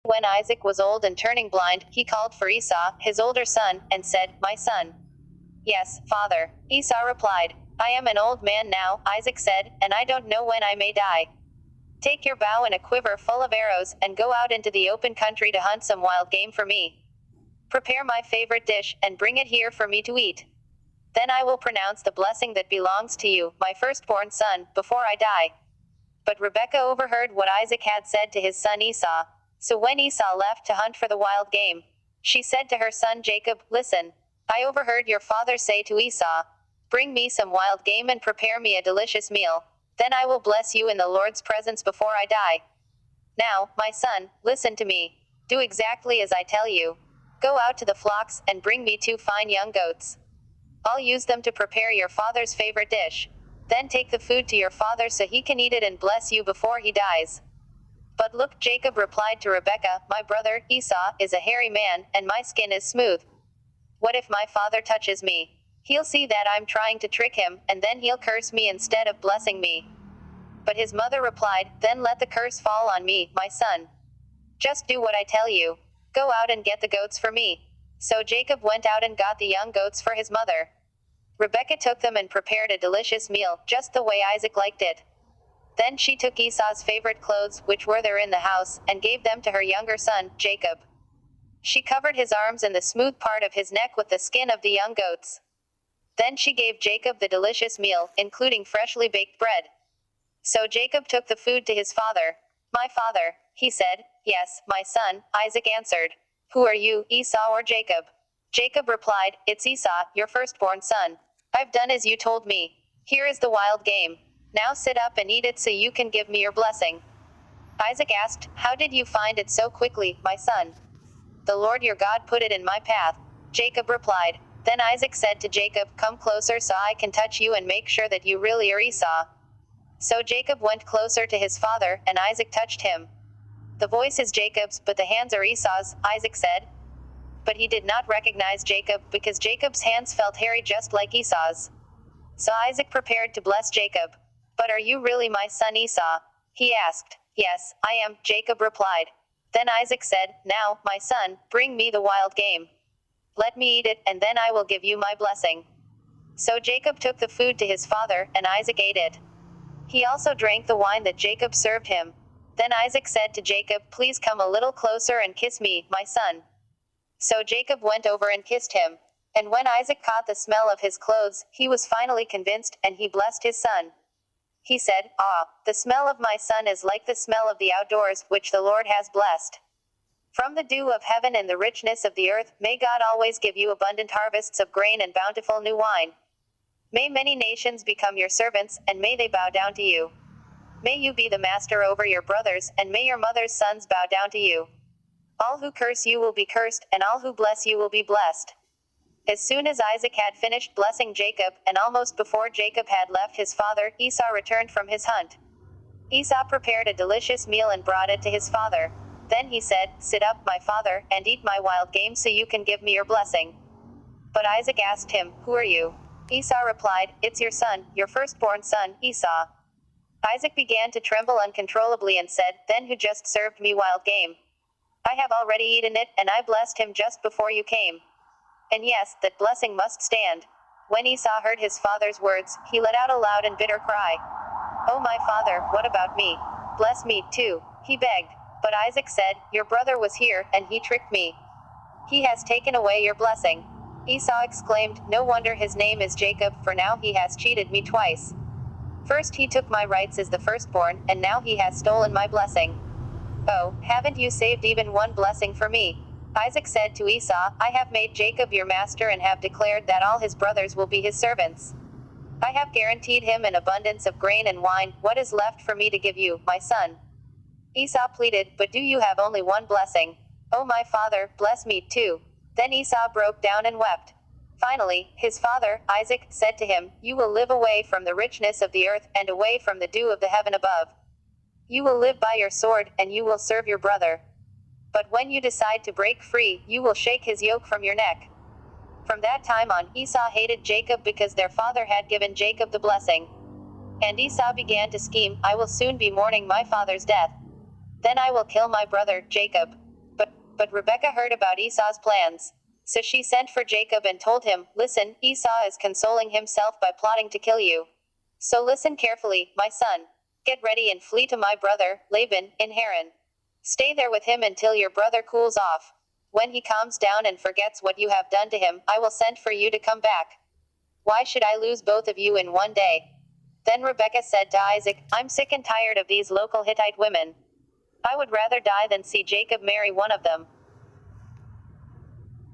When Isaac was old and turning blind, he called for Esau, his older son, and said, "My son." "Yes, father." Esau replied. "I am an old man now," Isaac said, "and I don't know when I may die. Take your bow and a quiver full of arrows, and go out into the open country to hunt some wild game for me. Prepare my favorite dish, and bring it here for me to eat. Then I will pronounce the blessing that belongs to you, my firstborn son, before I die." But Rebekah overheard what Isaac had said to his son Esau. So when Esau left to hunt for the wild game, she said to her son Jacob, "Listen, I overheard your father say to Esau, 'Bring me some wild game and prepare me a delicious meal. Then I will bless you in the Lord's presence before I die.' Now, my son, listen to me. Do exactly as I tell you. Go out to the flocks, and bring me 2 fine young goats. I'll use them to prepare your father's favorite dish. Then take the food to your father so he can eat it and bless you before he dies." But look, Jacob replied to Rebekah, "My brother, Esau, is a hairy man, and my skin is smooth. What if my father touches me? He'll see that I'm trying to trick him, and then he'll curse me instead of blessing me." But his mother replied, "Then let the curse fall on me, my son. Just do what I tell you. Go out and get the goats for me." So Jacob went out and got the young goats for his mother. Rebekah took them and prepared a delicious meal, just the way Isaac liked it. Then she took Esau's favorite clothes, which were there in the house, and gave them to her younger son, Jacob. She covered his arms and the smooth part of his neck with the skin of the young goats. Then she gave Jacob the delicious meal, including freshly baked bread. So Jacob took the food to his father. "My father," he said. "Yes, my son," Isaac answered. "Who are you, Esau or Jacob?" Jacob replied, "It's Esau, your firstborn son. I've done as you told me. Here is the wild game. Now sit up and eat it so you can give me your blessing." Isaac asked, "How did you find it so quickly, my son?" "The Lord your God put it in my path," Jacob replied. Then Isaac said to Jacob, "Come closer so I can touch you and make sure that you really are Esau." So Jacob went closer to his father, and Isaac touched him. "The voice is Jacob's, but the hands are Esau's," Isaac said. But he did not recognize Jacob, because Jacob's hands felt hairy just like Esau's. So Isaac prepared to bless Jacob. "But are you really my son Esau?" he asked. "Yes, I am," Jacob replied. Then Isaac said, "Now, my son, bring me the wild game. Let me eat it, and then I will give you my blessing." So Jacob took the food to his father, and Isaac ate it. He also drank the wine that Jacob served him. Then Isaac said to Jacob, "Please come a little closer and kiss me, my son." So Jacob went over and kissed him. And when Isaac caught the smell of his clothes, he was finally convinced, and he blessed his son. He said, "Ah, the smell of my son is like the smell of the outdoors, which the Lord has blessed. From the dew of heaven and the richness of the earth, may God always give you abundant harvests of grain and bountiful new wine. May many nations become your servants, and may they bow down to you. May you be the master over your brothers, and may your mother's sons bow down to you. All who curse you will be cursed, and all who bless you will be blessed." As soon as Isaac had finished blessing Jacob, and almost before Jacob had left his father, Esau returned from his hunt. Esau prepared a delicious meal and brought it to his father. Then he said, "Sit up, my father, and eat my wild game so you can give me your blessing." But Isaac asked him, "Who are you?" Esau replied, "It's your son, your firstborn son, Esau." Isaac began to tremble uncontrollably and said, "Then who just served me wild game? I have already eaten it, and I blessed him just before you came. And yes, that blessing must stand." When Esau heard his father's words, he let out a loud and bitter cry. "Oh my father, what about me? Bless me, too," he begged. But Isaac said, "Your brother was here, and he tricked me. He has taken away your blessing." Esau exclaimed, "No wonder his name is Jacob, for now he has cheated me twice. First he took my rights as the firstborn, and now he has stolen my blessing. Oh, haven't you saved even one blessing for me?" Isaac said to Esau, "I have made Jacob your master and have declared that all his brothers will be his servants. I have guaranteed him an abundance of grain and wine. What is left for me to give you, my son?" Esau pleaded, "But do you have only one blessing? Oh my father, bless me too." Then Esau broke down and wept. Finally, his father, Isaac, said to him, "You will live away from the richness of the earth, and away from the dew of the heaven above. You will live by your sword, and you will serve your brother. But when you decide to break free, you will shake his yoke from your neck." From that time on, Esau hated Jacob because their father had given Jacob the blessing. And Esau began to scheme, "I will soon be mourning my father's death. Then I will kill my brother, Jacob. But Rebekah heard about Esau's plans. So she sent for Jacob and told him, Listen, Esau is consoling himself by plotting to kill you. So listen carefully, my son. Get ready and flee to my brother, Laban, in Haran. Stay there with him until your brother cools off. When he calms down and forgets what you have done to him, I will send for you to come back. Why should I lose both of you in one day? Then Rebekah said to Isaac, I'm sick and tired of these local Hittite women. I would rather die than see Jacob marry one of them.